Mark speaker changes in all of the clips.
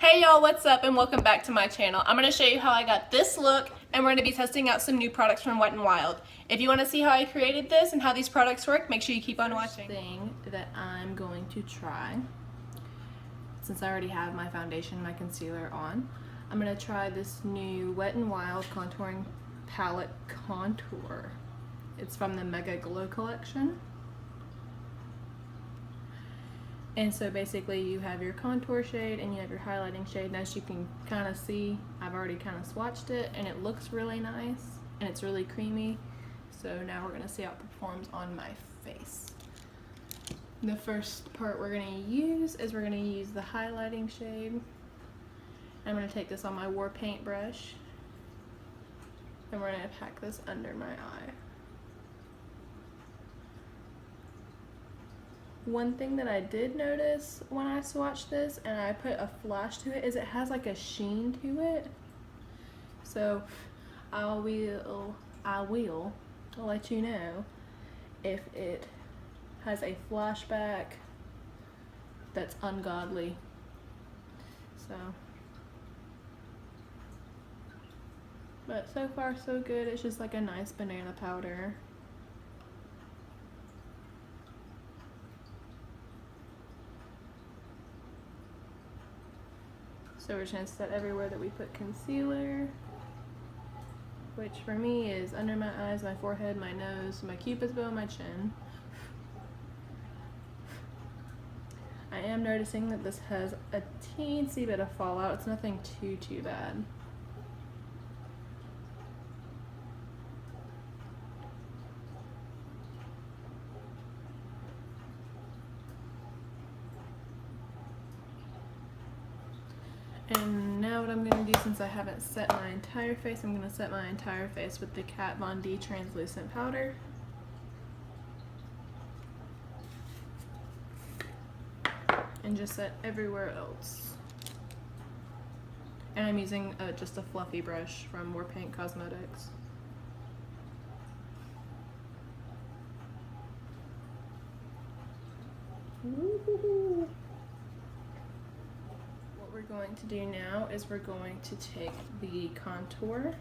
Speaker 1: Hey y'all, what's up and welcome back to my channel. I'm going to show you how I got this look and we're going to be testing out some new products from Wet n Wild. If you want to see how I created this and how these products work, make sure you keep on watching. Thing that I'm going to try, since I already have my foundation and my concealer on, I'm going to try this new Wet n Wild contouring palette contour. It's from the Megaglo collection. And so basically you have your contour shade and you have your highlighting shade, and as you can kind of see, I've already kind of swatched it and it looks really nice and it's really creamy. So now we're going to see how it performs on my face. The first part we're going to use is we're going to use the highlighting shade. I'm going to take this on my war paint brush and we're going to pack this under my eye. One thing that I did notice when I swatched this and I put a flash to it is it has like a sheen to it. So I will let you know if it has a flashback that's ungodly. But so far so good. It's just like a nice banana powder. So we're just going to set everywhere that we put concealer, which for me is under my eyes, my forehead, my nose, my cupid's bow, and my chin. I am noticing that this has a teensy bit of fallout. It's nothing too bad. And now what I'm going to do, since I haven't set my entire face, I'm going to set my entire face with the Kat Von D translucent powder. And just set everywhere else. And I'm using just a fluffy brush from War Paint Cosmetics. Woo-hoo-hoo. What we're going to do now is we're going to take the contour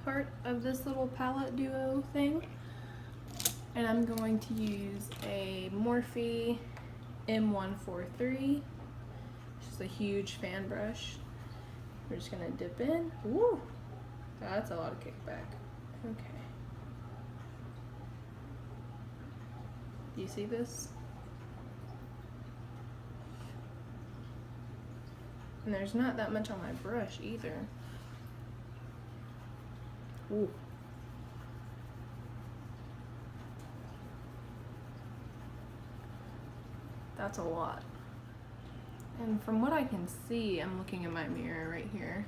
Speaker 1: part of this little palette duo thing, and I'm going to use a Morphe M143, which is a huge fan brush. We're just gonna dip in. Woo! That's a lot of kickback. Okay. Do you see this? And there's not that much on my brush either. Ooh. That's a lot. And from what I can see, I'm looking in my mirror right here.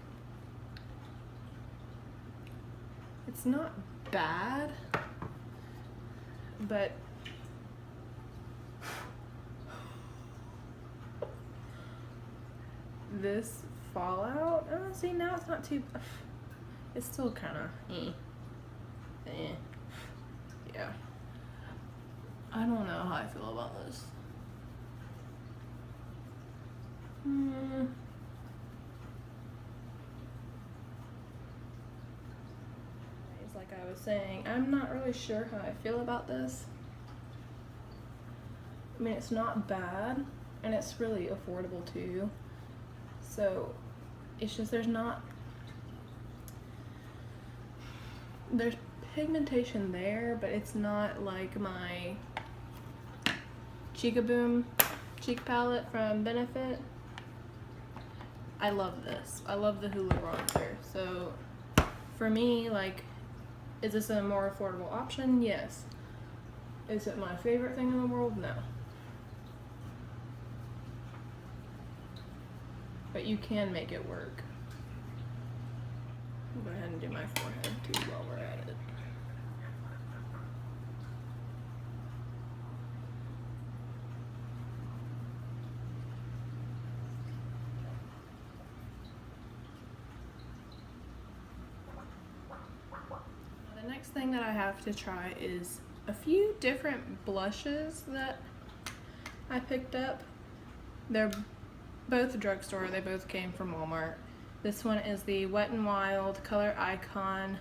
Speaker 1: It's not bad, but this fallout, oh, see, now it's not too, it's still kind of yeah. I don't know how I feel about this. Like I was saying, I'm not really sure how I feel about this. I mean, it's not bad, and it's really affordable too. So it's just there's pigmentation there, but it's not like my Cheekaboom cheek palette from Benefit. I love this. I love the Hula bronzer. So for me, like, is this a more affordable option? Yes. Is it my favorite thing in the world? No. But you can make it work. I'll go ahead and do my forehead too while we're at it. The next thing that I have to try is a few different blushes that I picked up. They're both drugstore. They both came from Walmart. This one is the Wet n Wild Color Icon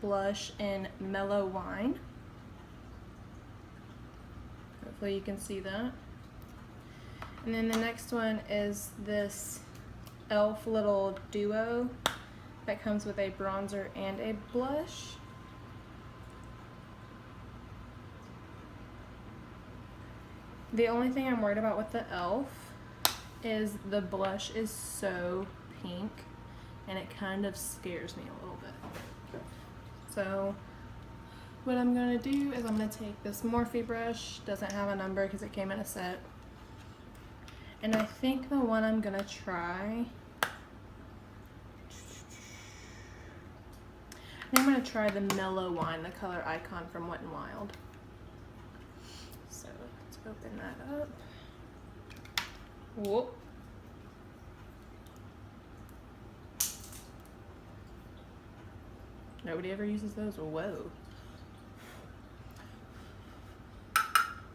Speaker 1: Blush in Mellow Wine. Hopefully you can see that. And then the next one is this e.l.f. little duo that comes with a bronzer and a blush. The only thing I'm worried about with the e.l.f. is the blush is so pink and it kind of scares me a little bit. So what I'm going to do is I'm going to take this Morphe brush, doesn't have a number because it came in a set, and I think the one I'm going to try, I'm going to try the Mellow Wine, the Color Icon from Wet n Wild. So let's open that up. Whoop. Nobody ever uses those. Whoa.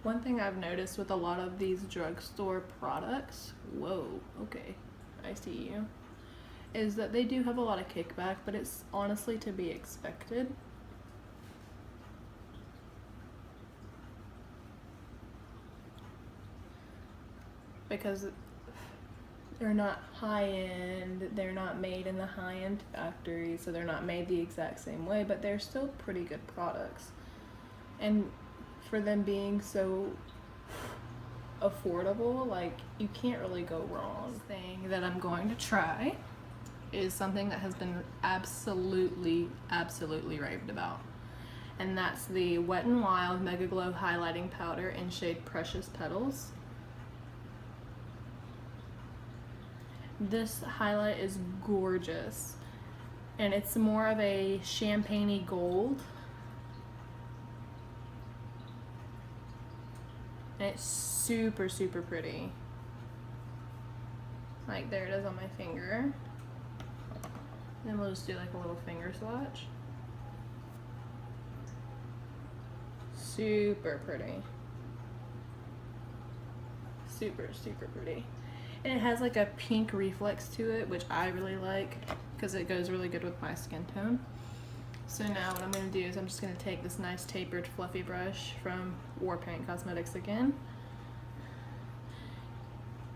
Speaker 1: One thing I've noticed with a lot of these drugstore products, whoa, okay, I see you, is that they do have a lot of kickback, but it's honestly to be expected. Because they're not high-end, they're not made in the high-end factory, so they're not made the exact same way, but they're still pretty good products. And for them being so affordable, like, you can't really go wrong. The thing that I'm going to try is something that has been absolutely raved about. And that's the Wet n Wild Megaglo Highlighting Powder in shade Precious Petals. This highlight is gorgeous, and it's more of a champagne-y gold, and it's super pretty. Like, there it is on my finger. Then we'll just do like a little finger swatch. Super pretty. Super pretty. And it has like a pink reflex to it, which I really like because it goes really good with my skin tone. So now what I'm going to do is I'm just going to take this nice tapered fluffy brush from Warpaint Cosmetics again.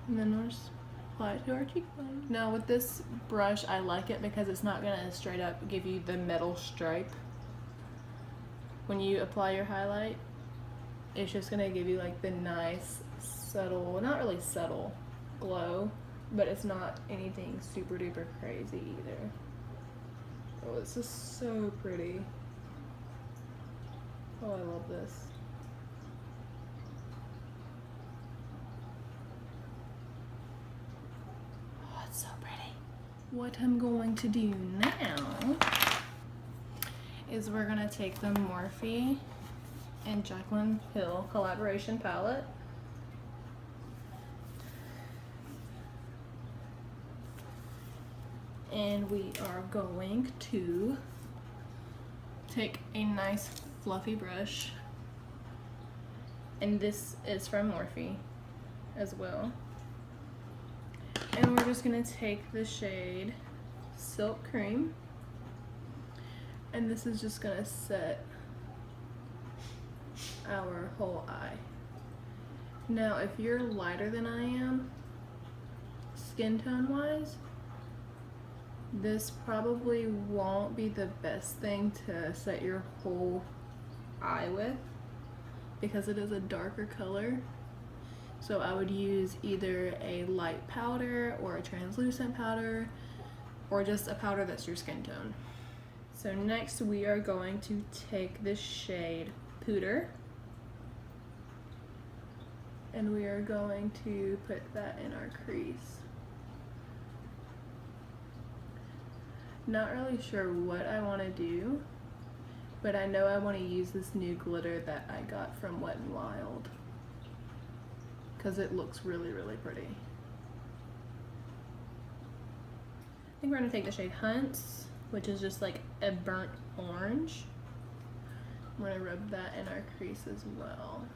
Speaker 1: And then we'll just apply it to our cheekbone. Now with this brush, I like it because it's not going to straight up give you the metal stripe. When you apply your highlight, it's just going to give you like the nice, subtle, not really subtle, glow, but it's not anything super duper crazy either. Oh, this is so pretty. Oh, I love this. Oh, it's so pretty. What I'm going to do now is we're gonna take the Morphe and Jaclyn Hill collaboration palette. And we are going to take a nice fluffy brush, and this is from Morphe as well, and we're just going to take the shade Silk Cream, and this is just going to set our whole eye. Now if you're lighter than I am, skin tone wise, this probably won't be the best thing to set your whole eye with because it is a darker color. So I would use either a light powder or a translucent powder or just a powder that's your skin tone. So next we are going to take this shade Pooter, and we are going to put that in our crease. Not really sure what I want to do, but I know I want to use this new glitter that I got from Wet n Wild because it looks really pretty. I think we're going to take the shade Hunts, which is just like a burnt orange. I'm going to rub that in our crease as well.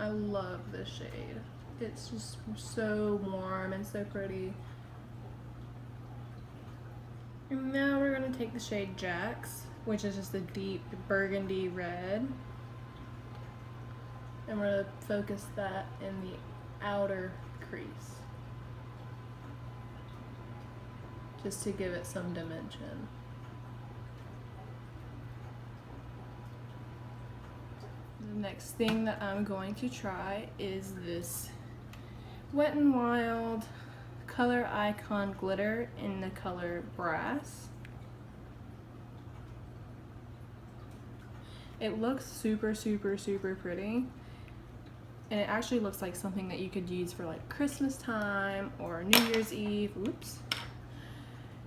Speaker 1: I love this shade. It's just so warm and so pretty. And now we're gonna take the shade Jax, which is just a deep burgundy red. And we're gonna focus that in the outer crease, just to give it some dimension. The next thing that I'm going to try is this Wet n Wild Color Icon glitter in the color Brass. It looks super pretty, and it actually looks like something that you could use for like Christmas time or New Year's Eve. Oops.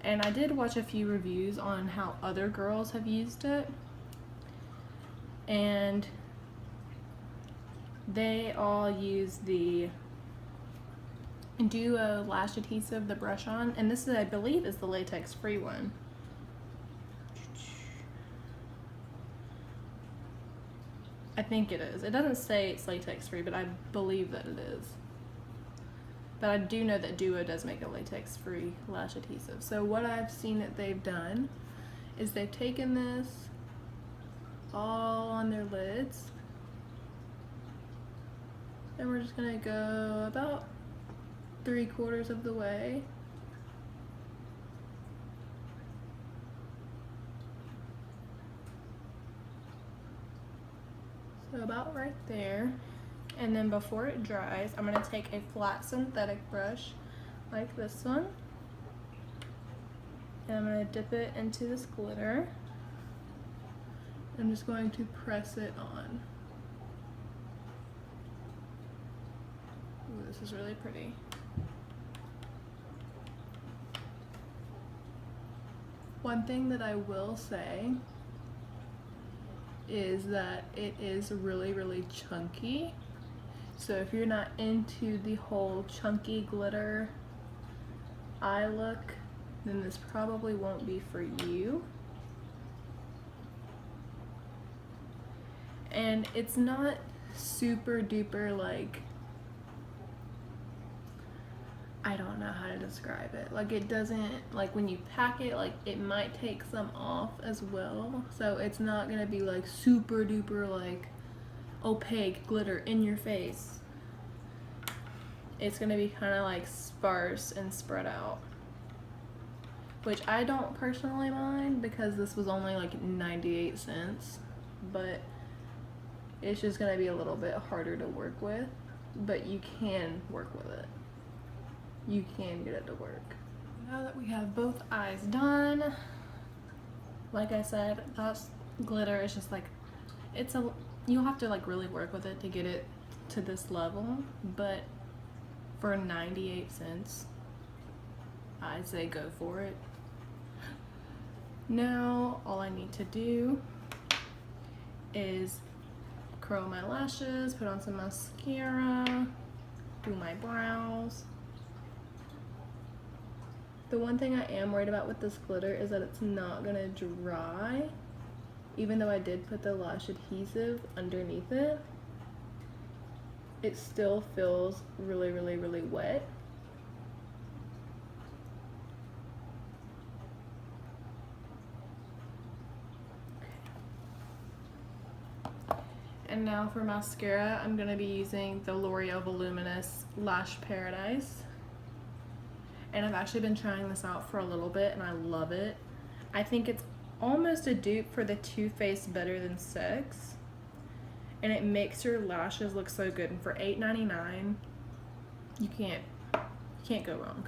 Speaker 1: And I did watch a few reviews on how other girls have used it, and they all use the Duo lash adhesive, the brush on, and this is, I believe, is the latex free one. I think it is. It doesn't say it's latex free, but I believe that it is. But I do know that Duo does make a latex free lash adhesive. So what I've seen that they've done is they've taken this all on their lids, and we're just gonna go about 3/4 of the way. So about right there. And then before it dries, I'm gonna take a flat synthetic brush like this one, and I'm gonna dip it into this glitter. I'm just going to press it on. Ooh, this is really pretty. One thing that I will say is that it is really chunky. So if you're not into the whole chunky glitter eye look, then this probably won't be for you. And it's not super duper like, I don't know how to describe it. Like, it doesn't, like when you pack it, like it might take some off as well. So it's not gonna be like super duper like opaque glitter in your face. It's gonna be kind of like sparse and spread out, which I don't personally mind because this was only like 98 cents, but it's just gonna be a little bit harder to work with, but you can work with it. You can get it to work. Now that we have both eyes done, like I said, that glitter is just like, you'll have to like really work with it to get it to this level, but for 98 cents, I'd say go for it. Now, all I need to do is curl my lashes, put on some mascara, do my brows. The one thing I am worried about with this glitter is that it's not gonna dry, even though I did put the lash adhesive underneath it. It still feels really wet. And now for mascara, I'm gonna be using the L'Oreal Voluminous Lash Paradise. And I've actually been trying this out for a little bit and I love it. I think it's almost a dupe for the Too Faced Better Than Sex. And it makes your lashes look so good. And for $8.99, you can't go wrong.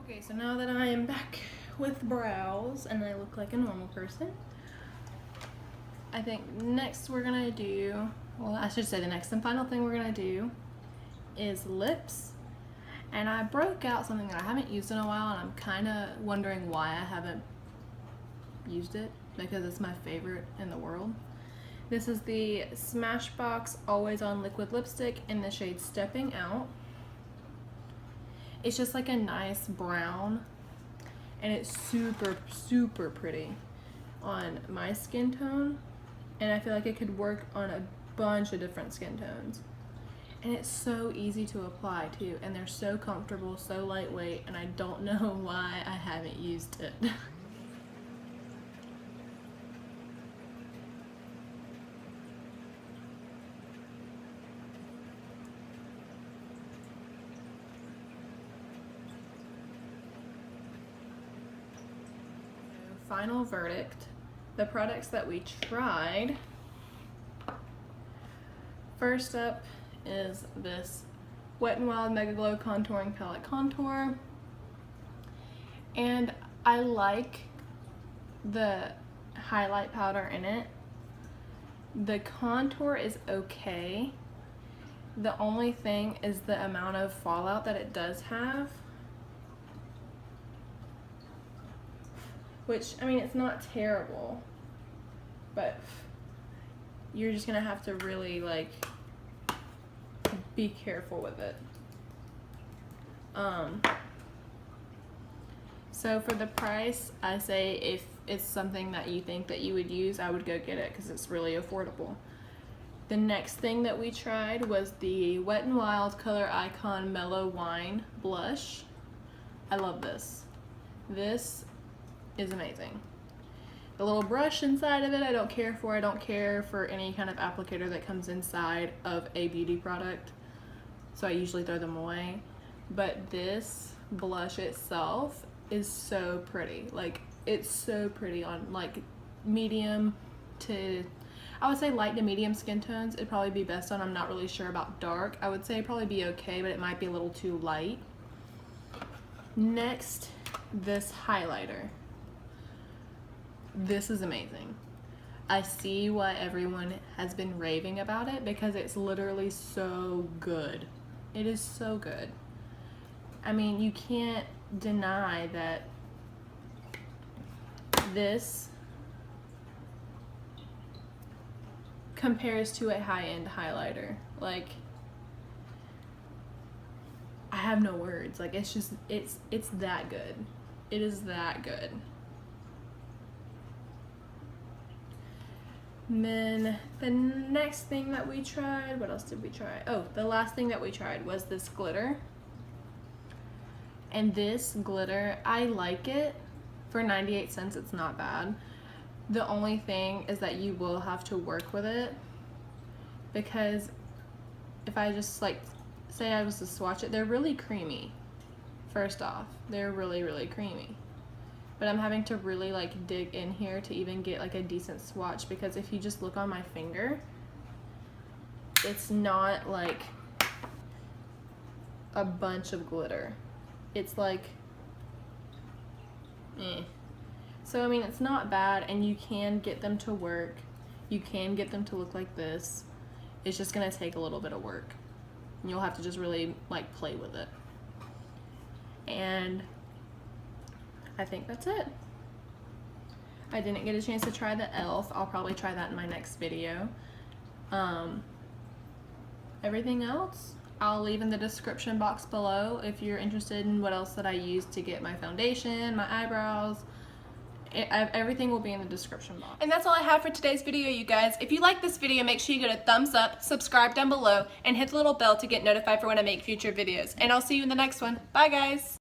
Speaker 1: Okay, so now that I am back with brows and I look like a normal person, I think next we're gonna do, well, I should say the next and final thing we're gonna do is lips. And I broke out something that I haven't used in a while, and I'm kind of wondering why I haven't used it, because it's my favorite in the world. This is the Smashbox Always On Liquid Lipstick in the shade Stepping Out. It's just like a nice brown, and it's super pretty on my skin tone. and I feel like it could work on a bunch of different skin tones. And it's so easy to apply too, and they're so comfortable, so lightweight, and I don't know why I haven't used it. Final verdict. The products that we tried. First up is this Wet n Wild Megaglo Contouring Palette Contour. And I like the highlight powder in it. The contour is okay. The only thing is the amount of fallout that it does have. Which, I mean, it's not terrible, but you're just gonna have to really, like, be careful with it. So for the price, I say if it's something that you think that you would use, I would go get it because it's really affordable. The next thing that we tried was the Wet n Wild Color Icon Mellow Wine Blush. I love this. This is amazing. The little brush inside of it, I don't care for. I don't care for any kind of applicator that comes inside of a beauty product, so I usually throw them away. But this blush itself is so pretty. Like, it's so pretty on like medium to, I would say light to medium skin tones. It'd probably be best on, I'm not really sure about dark. I would say it'd probably be okay, but it might be a little too light. Next, this highlighter. This is amazing. I see why everyone has been raving about it because it's literally so good. It is so good. I mean, you can't deny that this compares to a high-end highlighter. Like, I have no words. Like, it's just, it's that good. It is that good. And then the next thing that we tried, what else did we try? Oh, the last thing that we tried was this glitter. And this glitter, I like it. For 98 cents, it's not bad. The only thing is that you will have to work with it, because if I just like, say I was to swatch it, they're really creamy. First off, they're really, really creamy. But I'm having to really like dig in here to even get like a decent swatch, because if you just look on my finger, it's not like a bunch of glitter. It's like, So I mean, it's not bad, and you can get them to work. You can get them to look like this. It's just gonna take a little bit of work. And you'll have to just really like play with it. And I think that's it. I didn't get a chance to try the e.l.f. I'll probably try that in my next video. Everything else I'll leave in the description box below if you're interested in what else that I used to get my foundation, my eyebrows. Everything will be in the description box. And that's all I have for today's video, you guys. If you like this video, make sure you go to thumbs up, subscribe down below, and hit the little bell to get notified for when I make future videos. And I'll see you in the next one. Bye, guys.